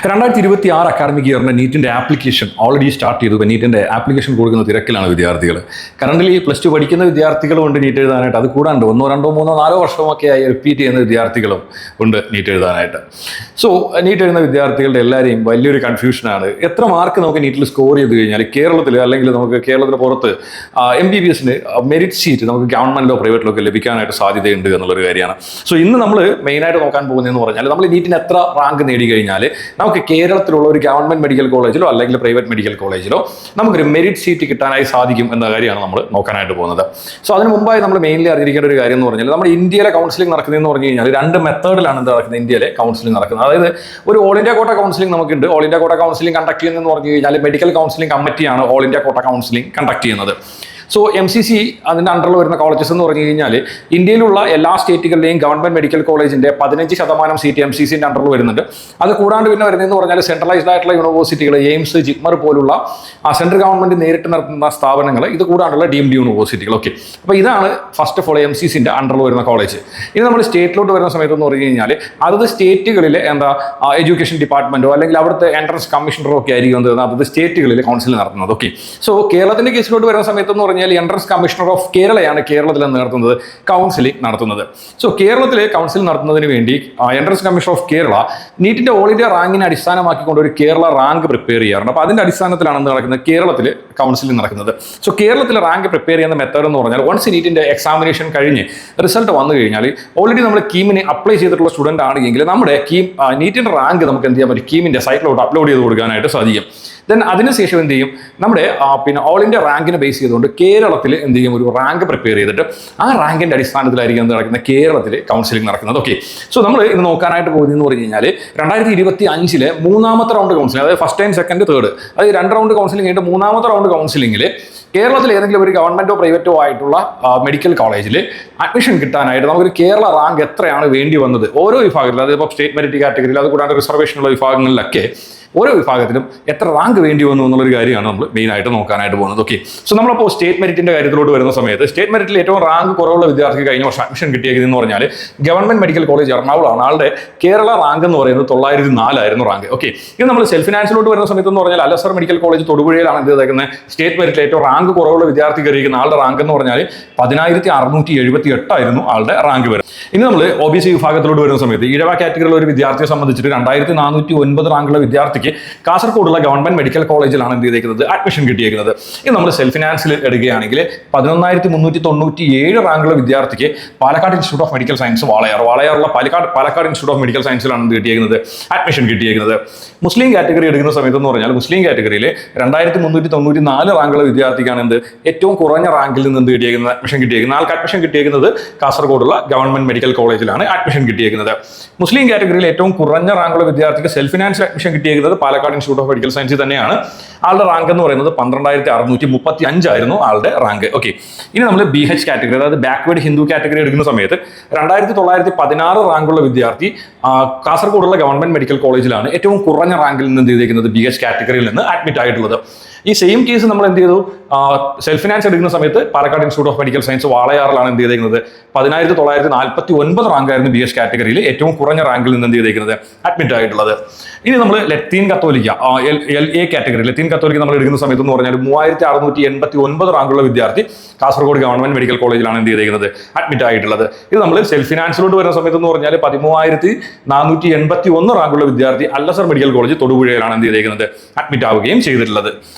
2026 academic ഇയറിന്റെ നീറ്റിന്റെ application already start ചെയ്തു. നീറ്റിന്റെ application കൊടുക്കുന്ന തിരക്കിലാണ് വിദ്യാർത്ഥികൾ. കറന്റ്ലി പ്ലസ് ടു പഠിക്കുന്ന വിദ്യാർത്ഥികളും ഉണ്ട് നീറ്റ് എഴുതാനായിട്ട്. അത് കൂടാണ്ട് 1, 2, 3, 4 വർഷമൊക്കെ ആയി റിപ്പീറ്റ് ചെയ്യുന്ന വിദ്യാർത്ഥികളും ഉണ്ട് നീറ്റ് എഴുതാനായിട്ട്. സോ നീറ്റ് എഴുതുന്ന വിദ്യാർത്ഥികളുടെ എല്ലാവരെയും വലിയൊരു കൺഫ്യൂഷനാണ്. എത്ര മാർക്ക് നമുക്ക് നീറ്റിൽ സ്കോർ ചെയ്ത് കഴിഞ്ഞാൽ കേരളത്തിൽ അല്ലെങ്കിൽ നമുക്ക് കേരളത്തിന് പുറത്ത് MBBSന് മെറിറ്റ് സീറ്റ് നമുക്ക് ഗവൺമെന്റിലോ പ്രൈവറ്റിലോ ഒക്കെ ലഭിക്കാനായിട്ട് സാധ്യതയുണ്ട് എന്നുള്ളൊരു കാര്യമാണ്. സോ ഇന്ന് നമ്മൾ മെയിനായിട്ട് നോക്കാൻ പോകുന്നതെന്ന് പറഞ്ഞാൽ നമ്മൾ നീറ്റിന് എത്ര റാങ്ക് നേടി കഴിഞ്ഞാൽ നമുക്ക് കേരളത്തിലുള്ള ഒരു ഗവൺമെന്റ് മെഡിക്കൽ കോളേജിലോ അല്ലെങ്കിൽ പ്രൈവറ്റ് മെഡിക്കൽ കോളേജിലോ നമുക്കൊരു മെറിറ്റ് സീറ്റ് കിട്ടാനായി സാധിക്കും എന്ന കാര്യമാണ് നമ്മൾ നോക്കാനായിട്ട് പോകുന്നത്. സോ അതിന് മുമ്പായി നമ്മൾ മെയിൻലി അറിഞ്ഞിരിക്കേണ്ട ഒരു കാര്യം എന്ന് പറഞ്ഞാൽ നമ്മുടെ ഇന്ത്യയിലെ കൗൺസിലിംഗ് നടക്കുന്നതെന്ന് പറഞ്ഞു കഴിഞ്ഞാൽ 2 മെത്തേഡിലാണ് നടക്കുന്നത്. ഇന്ത്യയിലെ കൗൺസിലിംഗ് നടക്കുന്നത്, അതായത് ഒരു ഓൾ ഇന്ത്യ കോട്ട കൗൺസിലിംഗ് നമുക്കുണ്ട്. ഓൾ ഇന്ത്യ കോട്ട കൗൺസിലിംഗ് കണ്ടക്ട് ചെയ്യുന്നതെന്ന് പറഞ്ഞു കഴിഞ്ഞാൽ മെഡിക്കൽ കൗൺസിലിംഗ് കമ്മിറ്റിയാണ് ഓൾ ഇന്ത്യ കോട്ട കൗൺസിലിംഗ് കണ്ടക്ട് ചെയ്യുന്നത്. സോ MCC അതിൻ്റെ അണ്ടറിൽ വരുന്ന കോളേജസ് എന്ന് പറഞ്ഞു കഴിഞ്ഞാൽ ഇന്ത്യയിലുള്ള എല്ലാ സ്റ്റേറ്റുകളിലെയും ഗവൺമെന്റ് മെഡിക്കൽ കോളേജിന്റെ 15% സീറ്റ് MCCന്റെ അണ്ടറിൽ വരുന്നുണ്ട്. അത് കൂടാണ്ട് പിന്നെ വരുന്നതെന്ന് പറഞ്ഞാൽ സെൻട്രലൈസ്ഡ് ആയിട്ടുള്ള യൂണിവേഴ്സിറ്റികൾ, എയിംസ്, ജിപ്മർ പോലുള്ള സെൻട്രൽ ഗവൺമെന്റ് നേരിട്ട് നടത്തുന്ന സ്ഥാപനങ്ങൾ, ഇത് കൂടാണ്ടുള്ള ഡീംഡ് യൂണിവേഴ്സിറ്റികൾ. ഓക്കെ, അപ്പോൾ ഇതാണ് ഫസ്റ്റ് ഓഫ് ഓൾ MCCന്റെ അണ്ടറിൽ വരുന്ന കോളേജ്. ഇനി നമ്മൾ സ്റ്റേറ്റിലോട്ട് വരുന്ന സമയത്ത് എന്ന് പറഞ്ഞു കഴിഞ്ഞാൽ അതത് സ്റ്റേറ്റുകളിലെ എഡ്യൂക്കേഷൻ ഡിപ്പാർട്ട്മെന്റോ അല്ലെങ്കിൽ അവിടുത്തെ എൻട്രൻസ് കമ്മീഷണറോ ഒക്കെ ആയിരിക്കും അതത് സ്റ്റേറ്റുകളിൽ കൗൺസിൽ നടത്തുന്നത്. ഓക്കെ, സോ കേരളത്തിന്റെ കേസിലോട്ട് വരുന്ന സമയത്ത് എന്ന് പറഞ്ഞാൽ എൻട്രൻസ് കമ്മീഷണർ ഓഫ് കേരളയാണ് കേരളത്തിൽ നടത്തുന്നത് കൗൺസിലിംഗ് നടത്തുന്നത്. സോ കേരളത്തിലെ കൗൺസിൽ നടത്തുന്നതിന് വേണ്ടി എൻട്രൻസ് കമ്മീഷണർ ഓഫ് കേരള നീറ്റിന്റെ ഓൾ ഇന്ത്യ റാങ്കിനെ അടിസ്ഥാനമാക്കിക്കൊണ്ട് ഒരു കേരള റാങ്ക് പ്രിപ്പയർ ചെയ്യാറുണ്ട്. അപ്പോൾ അതിന്റെ അടിസ്ഥാനത്തിലാണ് നടക്കുന്നത് കേരളത്തിൽ കൗൺസിലിംഗ് നടക്കുന്നത്. സോ കേരളത്തിൽ റാങ്ക് പ്രിപ്പയർ ചെയ്യുന്ന മെത്തേഡ് എന്ന് പറഞ്ഞാൽ വൺസ് നീറ്റിന്റെ എക്സാമിനേഷൻ കഴിഞ്ഞ് റിസൾട്ട് വന്നു കഴിഞ്ഞാൽ ഓൾറെഡി നമ്മൾ കീമിന് അപ്ലൈ ചെയ്തിട്ടുള്ള സ്റ്റുഡന്റ് ആണെങ്കിൽ നമ്മുടെ നീറ്റിന്റെ റാങ്ക് നമുക്ക് എന്ത് ചെയ്യാൻ പറ്റും, കീമിന്റെ സൈറ്റിലോട്ട് അപ്ലോഡ് ചെയ്ത് കൊടുക്കാനായിട്ട് സാധിക്കും. ദെൻ അതിനുശേഷം എന്ത് ചെയ്യും, നമ്മുടെ ഓൾ ഇന്ത്യ റാങ്കിനെ ബേസ് ചെയ്തുകൊണ്ട് കേരളത്തിൽ എന്ത് ചെയ്യും, ഒരു റാങ്ക് പ്രിപ്പയർ ചെയ്തിട്ട് ആ റാങ്കിന്റെ അടിസ്ഥാനത്തിലായിരിക്കും നടക്കുന്നത് കേരളത്തിൽ കൗൺസിലിംഗ് നടക്കുന്നത്. ഓക്കെ, സോ നമ്മൾ ഇന്ന് നോക്കാനായിട്ട് പോകുന്നതെന്ന് പറഞ്ഞു കഴിഞ്ഞാൽ 2025 മൂന്നാമത്തെ റൗണ്ട് കൗൺസിലിംഗ്, അതായത് ഫസ്റ്റ് ആൻഡ് സെക്കൻഡ് തേർഡ്, അതായത് 2 റൗണ്ട് കൗൺസിലിംഗ് കഴിഞ്ഞിട്ട് മൂന്നാമത്തെ റൗണ്ട് കൗൺസിലിംഗിൽ കേരളത്തിൽ ഏതെങ്കിലും ഒരു ഗവൺമെന്റോ പ്രൈവറ്റോ ആയിട്ടുള്ള മെഡിക്കൽ കോളേജിൽ അഡ്മിഷൻ കിട്ടാനായിട്ട് നമുക്കൊരു കേരള റാങ്ക് എത്രയാണ് വേണ്ടി വന്നത് ഓരോ വിഭാഗത്തിലും, അതായത് ഇപ്പോൾ സ്റ്റേറ്റ് മെറിറ്റ് കാറ്റഗറിയിൽ, അത് കൂടാണ്ട് റിസർവേഷനുള്ള വിഭാഗങ്ങളിലൊക്കെ ഓരോ വിഭാഗത്തിലും എത്ര റാങ്ക് വേണ്ടി വന്നു എന്നുള്ളൊരു കാര്യമാണ് നമ്മൾ മെയിനായിട്ട് നോക്കാനായിട്ട് പോകുന്നത്. ഓക്കെ, സോ നമ്മളപ്പോൾ സ്റ്റേറ്റ് മെറിറ്റിന്റെ കാര്യത്തിലോട്ട് വരുന്ന സമയത്ത് സ്റ്റേറ്റ് മെറിറ്റിൽ ഏറ്റവും റാങ്ക് കുറവുള്ള വിദ്യാർത്ഥിക്ക് കഴിഞ്ഞ വർഷം അഡ്മിഷൻ കിട്ടിയെന്ന് പറഞ്ഞാൽ ഗവൺമെന്റ് മെഡിക്കൽ കോളേജ് എറണാകുളമാണ്. ആളുടെ കേരള റാങ്ക് എന്ന് പറയുന്നത് 904 ആയിരുന്നു റാങ്ക്. ഓക്കെ, ഇത് നമ്മൾ സെൽഫ് ഫിനാൻസിലോട്ട് വരുന്ന സമയത്ത് എന്ന് പറഞ്ഞാൽ അലസർ മെഡിക്കൽ കോളേജ് തൊടുപുഴയിലാണ് എന്ത് ചെയ്തേക്കുന്നത്, സ്റ്റേറ്റ് മെറിറ്റിൽ ഏറ്റവും റാങ്ക് കുറവുള്ള വിദ്യാർത്ഥി കയറിയിരിക്കുന്ന ആളുടെ റാങ്ക് എന്ന് പറഞ്ഞാൽ 10678 ആയിരുന്നു ആളുടെ റാങ്ക് വരുന്നത്. ഇനി നമ്മൾ OBC വിഭാഗത്തിലോട്ട് വരുന്ന സമയത്ത് ഈഴവ കാറ്റഗറിയിലുള്ള ഒരു വിദ്യാർത്ഥിയെ സംബന്ധിച്ചിട്ട് 2409 റാങ്കുള്ള വിദ്യാർത്ഥിക്ക് കാസർഗോഡുള്ള ഗവൺമെന്റ് മെഡിക്കൽ കോളേജിലാണ് എന്ത് ചെയ്തേക്കുന്നത്, അഡ്മിഷൻ കിട്ടിയേക്കുന്നത്. ഇത് നമ്മൾ സെൽഫ് ഫിനാൻസിൽ എടുക്കുകയാണെങ്കിൽ 11397 റാങ്കുള്ള വിദ്യാർത്ഥിക്ക് Palakkad institute of medical science വാളയാറുള്ള പാലക്കാട് ഇൻസ്റ്റിറ്റ്യൂട്ട് ഓഫ് മെഡിക്കൽ സയൻസിലാണ് എന്ത് കിട്ടിയേക്കുന്നത്, അഡ്മിഷൻ കിട്ടിയേക്കുന്നത്. മുസ്ലിം കാറ്റഗറി എടുക്കുന്ന സമയത്ത് എന്ന് പറഞ്ഞാൽ മുസ്ലിം കാറ്റഗറിയിൽ 2394 റാങ്കുള്ള വിദ്യാർത്ഥിക്കാണ് എന്ത് ഏറ്റവും കുറഞ്ഞ റാങ്കിൽ നിന്ന് എന്ത് കിട്ടിയേക്കുന്നത്, അഡ്മിഷൻ കിട്ടിയേക്കുന്നത്. ആൾക്ക് അഡ്മിഷൻ കിട്ടിയേക്കുന്നത് കാസർഗോഡുള്ള ഗവൺമെന്റ് മെഡിക്കൽ കോളേജിലാണ് അഡ്മിഷൻ കിട്ടിയേക്കുന്നത്. മുസ്ലിം കാറ്റഗറിയിൽ ഏറ്റവും കുറഞ്ഞ റാങ്കുള്ള വിദ്യാർത്ഥിക്ക് സെൽഫ് ഫിനാൻസിൽ അഡ്മിഷൻ കിട്ടിയേക്കുന്നത് പാലക്കാട് ഇൻസ്റ്റിറ്റ്യൂട്ട് ഓഫ് മെഡിക്കൽ സയൻസിൽ തന്നെയാണ്. ആളുടെ റാങ്ക് എന്ന് പറയുന്നത് 12635 ആയിരുന്നു ആളുടെ റാങ്ക്. ഓക്കെ, ഇനി നമ്മൾ BH കാറ്റഗറി, അതായത് ബാക്ക്വേർഡ് ഹിന്ദു കാറ്റഗറി എടുക്കുന്ന സമയത്ത് 2916 റാങ്കുള്ള വിദ്യാർത്ഥി കാസർഗോഡുള്ള ഗവൺമെന്റ് മെഡിക്കൽ കോളേജിലാണ് ഏറ്റവും കുറഞ്ഞ റാങ്കിൽ നിന്ന് എന്ത് ചെയ്തേക്കുന്നത്, BH കാറ്റഗറിയിൽ നിന്ന് അഡ്മിറ്റ് ആയിട്ടുള്ളത്. ഈ സെയിം കേസ് നമ്മൾ എന്ത് ചെയ്തു, സെൽഫ് ഫിനാൻസ് എടുക്കുന്ന സമയത്ത് Palakkad institute of medical science വാളയാറിലാണ് എന്ത് ചെയ്തേക്കുന്നത് 10949 റാങ്കായിരുന്നു BH കാറ്റഗറിയിൽ ഏറ്റവും കുറഞ്ഞ റാങ്കിൽ നിന്ന് എന്ത് ചെയ്തേക്കുന്നത്, അഡ്മിറ്റ് ആയിട്ടുള്ളത്. ഇനി നമ്മൾ ലത്തീൻ കത്തോലിക്ക LA കാറ്റഗറി, ലത്തീൻ കത്തോലിക്ക നമ്മൾ എടുക്കുന്ന സമയത്ത് എന്ന് പറഞ്ഞാൽ 3689 റാങ്കുള്ള വിദ്യാർത്ഥി കാസർഗോഡ് ഗവൺമെന്റ് മെഡിക്കൽ കോളേജിലാണ് എന്ത് ചെയ്തേക്കുന്നത്, അഡ്മിറ്റ് ആയിട്ടുള്ളത്. ഇത് നമ്മൾ സെൽഫ് ഫിനാൻസിലോട്ട് വരുന്ന സമയത്ത് എന്ന് പറഞ്ഞാൽ 13481 റാങ്കുള്ള വിദ്യാർത്ഥി അല്ലസർ മെഡിക്കൽ കോളേജ് തൊടുപുഴയിലാണ് എന്ത് ചെയ്തേക്കുന്നത്, അഡ്മിറ്റ് ആവുകയും ചെയ്തിട്ടുള്ളത്.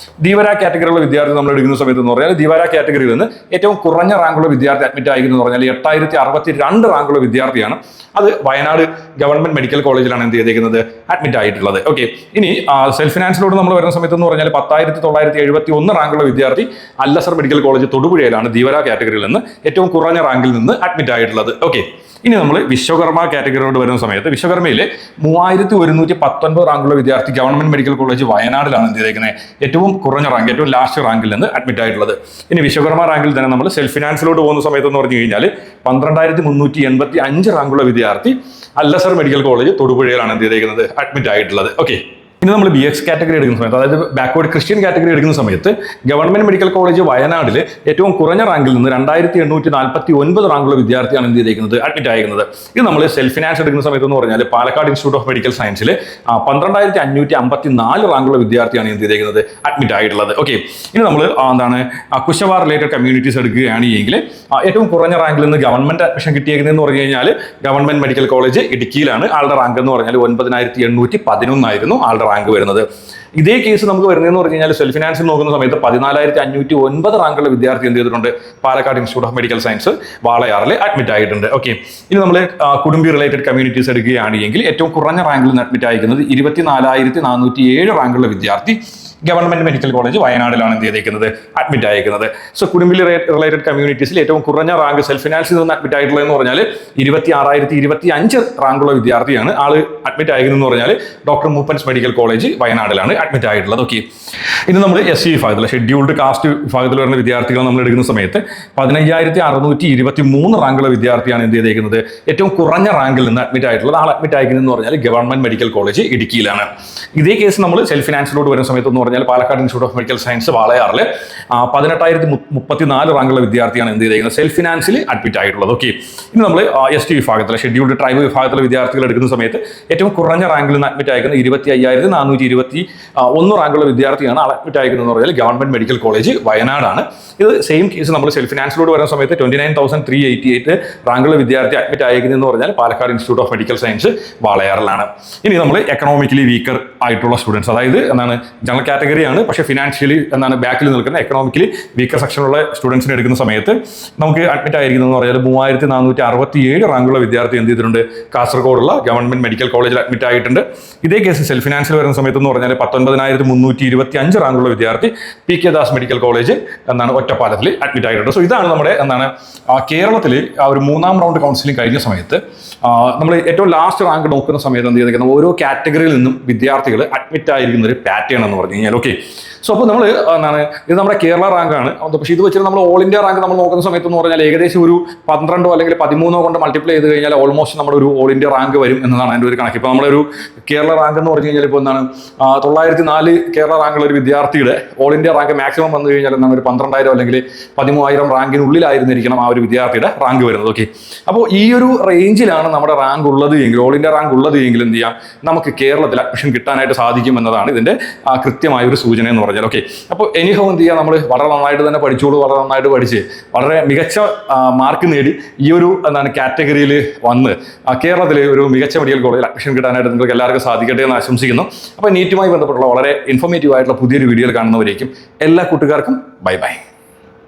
ദീവര കാറ്റഗറിയുള്ള വിദ്യാർത്ഥി നമ്മൾ എടുക്കുന്ന സമയത്ത് എന്ന് പറഞ്ഞാൽ ദീവര കാറ്റഗറിയിൽ നിന്ന് ഏറ്റവും കുറഞ്ഞ റാങ്കുള്ള വിദ്യാർത്ഥി അഡ്മിറ്റ് ആയിരിക്കുന്നു പറഞ്ഞാൽ 8062 റാങ്കുള്ള വിദ്യാർത്ഥിയാണ്. അത് വയനാട് ഗവൺമെന്റ് മെഡിക്കൽ കോളേജിലാണ് എന്ത് ചെയ്തേക്കുന്നത്, അഡ്മിറ്റ് ആയിട്ടുള്ളത്. ഓക്കെ, ഇനി സെൽഫ് ഫിനാൻസിലോട്ട് നമ്മൾ വരുന്ന സമയത്ത് എന്ന് പറഞ്ഞാൽ 10971 റാങ്കുള്ള വിദ്യാർത്ഥി അല്ലസർ മെഡിക്കൽ കോളേജ് തൊടുപുഴയിലാണ് ദീവര കാറ്റഗറിയിൽ നിന്ന് ഏറ്റവും കുറഞ്ഞ റാങ്കിൽ നിന്ന് അഡ്മിറ്റ് ആയിട്ടുള്ളത്. ഓക്കെ, ഇനി നമ്മൾ വിശ്വകർമ്മ കാറ്റഗറിയോട് വരുന്ന സമയത്ത് വിശ്വകർമ്മയിലെ 3119 റാങ്കുള്ള വിദ്യാർത്ഥി ഗവൺമെന്റ് മെഡിക്കൽ കോളേജ് വയനാടിലാണ് എന്ത് ചെയ്തേക്കുന്നത് ഏറ്റവും കുറഞ്ഞ റാങ്ക്, ഏറ്റവും ലാസ്റ്റ് റാങ്കിൽ നിന്ന് അഡ്മിറ്റ് ആയിട്ടുള്ളത്. ഇനി വിശ്വകർമ്മ റാങ്കിൽ തന്നെ നമ്മൾ സെൽഫ് ഫിനാൻസിലോട്ട് പോകുന്ന സമയത്ത് എന്ന് പറഞ്ഞു കഴിഞ്ഞാൽ 12385 റാങ്കുള്ള വിദ്യാർത്ഥി അല്ലസർ മെഡിക്കൽ കോളേജ് തൊടുപുഴയിലാണ് എന്ത് ചെയ്തേക്കുന്നത്, അഡ്മിറ്റ് ആയിട്ടുള്ളത്. ഓക്കെ, ഇനി നമ്മൾ BX കാറ്റഗറി എടുക്കുന്ന സമയത്ത്, അതായത് ബാക്ക്വേർഡ് ക്രിസ്ത്യൻ കാറ്റഗറി എടുക്കുന്ന സമയത്ത് ഗവൺമെന്റ് മെഡിക്കൽ കോളേജ് വയനാട്ടിൽ ഏറ്റവും കുറഞ്ഞ റാങ്കിൽ നിന്ന് 2849 റാങ്കുള്ള വിദ്യാർത്ഥിയാണ് എന്ത് ചെയ്തിരിക്കുന്നത്, അഡ്മിറ്റ് ആയിരിക്കുന്നത്. ഇത് നമ്മൾ സെൽഫ് ഫിനാൻസ് എടുക്കുന്ന സമയത്ത് എന്ന് പറഞ്ഞാൽ പാലക്കാട് ഇൻസ്റ്റിറ്റ്യൂട്ട് ഓഫ് മെഡിക്കൽ സയൻസിൽ 12,554 റാങ്കുള്ള വിദ്യാർത്ഥിയാണ് എന്ത് ചെയ്തിരിക്കുന്നത്, അഡ്മിറ്റ് ആയിട്ടുള്ളത്. ഓക്കെ, ഇനി നമ്മൾ കുശവാർ റിലേറ്റഡ് കമ്മ്യൂണിറ്റീസ് എടുക്കുകയാണ് എങ്കിൽ ഏറ്റവും കുറഞ്ഞ റാങ്കിൽ നിന്ന് ഗവൺമെന്റ് അഡ്മിഷൻ കിട്ടിയിരിക്കുന്നതെന്ന് പറഞ്ഞു കഴിഞ്ഞാൽ ഗവൺമെന്റ് മെഡിക്കൽ കോളേജ് ഇടുക്കിയിലാണ്. ആളുടെ റാങ്ക് എന്ന് പറഞ്ഞാൽ 9,811 ആയിരുന്നു ആളുടെ റാങ്ക് വരുന്നത്. ഇതേ കേസ് നമുക്ക് വരുന്നതെന്ന് പറഞ്ഞു കഴിഞ്ഞാൽ സെൽഫ് ഫിനാൻസിൽ നോക്കുന്ന സമയത്ത് 14,509 റാങ്കുള്ള വിദ്യാർത്ഥി എന്ത് ചെയ്തിട്ടുണ്ട്, Palakkad institute of medical science വാളയാറിൽ അഡ്മിറ്റ് ആയിട്ടുണ്ട്. ഓക്കെ, ഇനി നമ്മൾ കുടുംബി റിലേറ്റഡ് കമ്മ്യൂണിറ്റീസ് എടുക്കുകയാണെങ്കിൽ ഏറ്റവും കുറഞ്ഞ റാങ്കിൽ നിന്ന് അഡ്മിറ്റ് ആയിരിക്കുന്നത് 24,407 റാങ്കുള്ള വിദ്യാർത്ഥി ഗവൺമെന്റ് മെഡിക്കൽ കോളേജ് വയനാടിലാണ് എന്ത് ചെയ്തിരിക്കുന്നത്, അഡ്മിറ്റ് ആയിരിക്കുന്നത്. സോ കുടുംബി റിലേറ്റഡ് കമ്മ്യൂണിറ്റീസിൽ ഏറ്റവും കുറഞ്ഞ റാങ്ക് സെൽഫ് ഫിനാൻസിൽ നിന്ന് അഡ്മിറ്റ് ആയിട്ടുള്ളതെന്ന് പറഞ്ഞാൽ 26,025 റാങ്കുള്ള വിദ്യാർത്ഥിയാണ്. ആള് അഡ്മിറ്റ് ആയിരിക്കുന്നതെന്ന് പറഞ്ഞാൽ ഡോക്ടർ മൂപ്പൻസ് മെഡിക്കൽ കോളേജ് വയനാടിലാണ് അഡ്മിറ്റ് ആയിട്ടുള്ളത്. ഓക്കെ, ഇനി നമ്മൾ SC വിഭാഗത്തിൽ ഷെഡ്യൂൾഡ് കാസ്റ്റ് വിഭാഗത്തിൽ വരുന്ന വിദ്യാർത്ഥികൾ നമ്മൾ എടുക്കുന്ന സമയത്ത് 15,623 റാങ്കുള്ള വിദ്യാർത്ഥിയാണ് എന്ത് ചെയ്തിരിക്കുന്നത്, ഏറ്റവും കുറഞ്ഞ റാങ്കിൽ നിന്ന് അഡ്മിറ്റ് ആയിട്ടുള്ളത്. ആൾ അഡ്മിറ്റ് ആയിരിക്കുന്നതെന്ന് പറഞ്ഞാൽ ഗവൺമെന്റ് മെഡിക്കൽ കോളേജ് ഇടുക്കിയിലാണ്. ഇതേ കേസ് നമ്മൾ സെൽഫ് ഫിനാൻസിലോട്ട് വരുന്ന സമയത്ത് എന്ന് പറഞ്ഞാൽ Palakkad institute of medical science വാളയാറിൽ 18,034 റാങ്കുള്ള വിദ്യാർത്ഥിയാണ് എന്ത് ചെയ്തിരിക്കുന്നത്, സെൽഫ് ഫിനാൻസിൽ അഡ്മിറ്റ് ആയിട്ടുള്ളത്. ഓക്കെ, ഇനി നമ്മൾ ST വിഭാഗത്തിലെ ഷെഡ്യൂൾഡ് ട്രൈബ് വിഭാഗത്തിലെ വിദ്യാർത്ഥികൾ എടുക്കുന്ന സമയത്ത് ഏറ്റവും കുറഞ്ഞ റാങ്കിൽ നിന്ന് അഡ്മിറ്റ് ആയിരിക്കുന്നത് 25,421 റാങ്കുള്ള വിദ്യാർത്ഥിയാണ് ആൾ അഡ്മിറ്റ് ആയിരിക്കുന്നത് എന്ന് പറഞ്ഞാൽ ഗവൺമെന്റ് മെഡിക്കൽ കോളേജ് വയനാടാണ്. ഇത് സെയിം കേസ് നമ്മൾ സെൽഫ് ഫിനാൻസിലോട്ട് വരുന്ന സമയത്ത് 29,388 റാങ്കുള്ള വിദ്യാർത്ഥി അഡ്മിറ്റ് ആയിരിക്കുന്നതെന്ന് പറഞ്ഞാൽ Palakkad institute of medical science വാളയാറിലാണ്. ഇനി നമ്മൾ എക്കണോമിക്കലി വീക്കർ ആയിട്ടുള്ള സ്റ്റുഡൻസ്, അതായത് ജനറൽ കാറ്റഗറിയാണ് പക്ഷേ ഫിനാൻഷ്യലി ബാക്കിൽ നിൽക്കുന്ന എക്കണോമിക്കലി വീക്കർ സെക്ഷനുള്ള സ്റ്റുഡൻസിനെ എടുക്കുന്ന സമയത്ത് നമുക്ക് അഡ്മിറ്റ് ആയിരിക്കുന്നതെന്ന് പറഞ്ഞാൽ 3,467 റാങ്കുള്ള വിദ്യാർത്ഥി എന്ത് ചെയ്തിട്ടുണ്ട്, കാസർഗോഡുള്ള ഗവൺമെന്റ് മെഡിക്കൽ കോളേജിൽ അഡ്മിറ്റ് ആയിട്ടുണ്ട്. ഇതേ കേസ് സെൽഫ് ഫിനാൻസിൽ വരുന്ന സമയത്ത് എന്ന് പറഞ്ഞാൽ 19,325 റാങ്കുള്ള വിദ്യാർത്ഥി PK ദാസ് മെഡിക്കൽ കോളേജ് ഒറ്റപ്പാലത്തിൽ അഡ്മിറ്റ് ആയിട്ടുണ്ട്. സോ ഇതാണ് നമ്മുടെ കേരളത്തിൽ ആ ഒരു 3ാം റൗണ്ട് കൗൺസിലിംഗ് കഴിഞ്ഞ സമയത്ത് നമ്മൾ ഏറ്റവും ലാസ്റ്റ് റാങ്ക് നോക്കുന്ന സമയത്ത് എന്ത് ചെയ്തിരിക്കുന്നത്, ഓരോ കാറ്റഗറിയിൽ നിന്നും വിദ്യാർത്ഥികൾ അഡ്മിറ്റ് ആയിരിക്കുന്ന ഒരു പാറ്റേൺ എന്ന് പറഞ്ഞു കഴിഞ്ഞാൽ. ഓക്കെ, സോ അപ്പോൾ നമ്മൾ ഇത് നമ്മുടെ കേരള റാങ്കാണ്. പക്ഷേ ഇത് വെച്ചിട്ട് നമ്മൾ ഓൾ ഇന്ത്യ റാങ്ക് നമ്മൾ നോക്കുന്ന സമയത്ത് എന്ന് പറഞ്ഞാൽ ഏകദേശം ഒരു 12 അല്ലെങ്കിൽ 13 കൊണ്ട് മൾട്ടിപ്ലൈ ചെയ്ത് കഴിഞ്ഞാൽ ഓൾമോസ്റ്റ് നമ്മുടെ ഒരു ഓൾ ഇന്ത്യ റാങ്ക് വരും എന്നതാണ് അതിൻ്റെ ഒരു കണക്ക്. ഇപ്പോൾ നമ്മുടെ ഒരു കേരള റാങ്ക് എന്ന് പറഞ്ഞു കഴിഞ്ഞാൽ ഇപ്പോൾ 904 കേരള റാങ്കുള്ള ഒരു വിദ്യാർത്ഥിയുടെ ഓൾ ഇന്ത്യ റാങ്ക് മാക്സിമം വന്നു കഴിഞ്ഞാൽ ഒരു 12,000 അല്ലെങ്കിൽ 13,000 റാങ്കിനുള്ളിലായിരുന്നിരിക്കണം ആ ഒരു വിദ്യാർത്ഥിയുടെ റാങ്ക് വരുന്നത്. ഓക്കെ, അപ്പോൾ ഈ ഒരു റേഞ്ചിലാണ് നമ്മുടെ റാങ്ക് ഉള്ളത് എങ്കിൽ, ഓൾ ഇന്ത്യ റാങ്ക് ഉള്ളത് എങ്കിൽ എന്ത് ചെയ്യാം, നമുക്ക് കേരളത്തിൽ അഡ്മിഷൻ കിട്ടാനായിട്ട് സാധിക്കും എന്നതാണ് ഇതിൻ്റെ കൃത്യമായ ഒരു സൂചന എന്ന് പറഞ്ഞാൽ. ഓക്കെ, അപ്പോൾ എനിഹോ എന്ത് ചെയ്യാം, നമ്മൾ വളരെ നന്നായിട്ട് തന്നെ പഠിച്ചോളൂ, വളരെ നന്നായിട്ട് പഠിച്ച് വളരെ മികച്ച മാർക്ക് നേടി ഈ ഒരു കാറ്റഗറിയിൽ വന്ന് കേരളത്തിലെ ഒരു മികച്ച മെഡിക്കൽ കോളേജിൽ അഡ്മിഷൻ കിട്ടാനായിട്ട് നിങ്ങൾക്ക് എല്ലാവർക്കും സാധിക്കട്ടെ എന്ന് ആശംസിക്കുന്നു. അപ്പോൾ നീറ്റുമായി ബന്ധപ്പെട്ടുള്ള വളരെ ഇൻഫോർമേറ്റീവ് ആയിട്ടുള്ള പുതിയൊരു വീഡിയോയിൽ കാണുന്നവരേക്കും എല്ലാ കൂട്ടുകാർക്കും ബൈ ബൈ.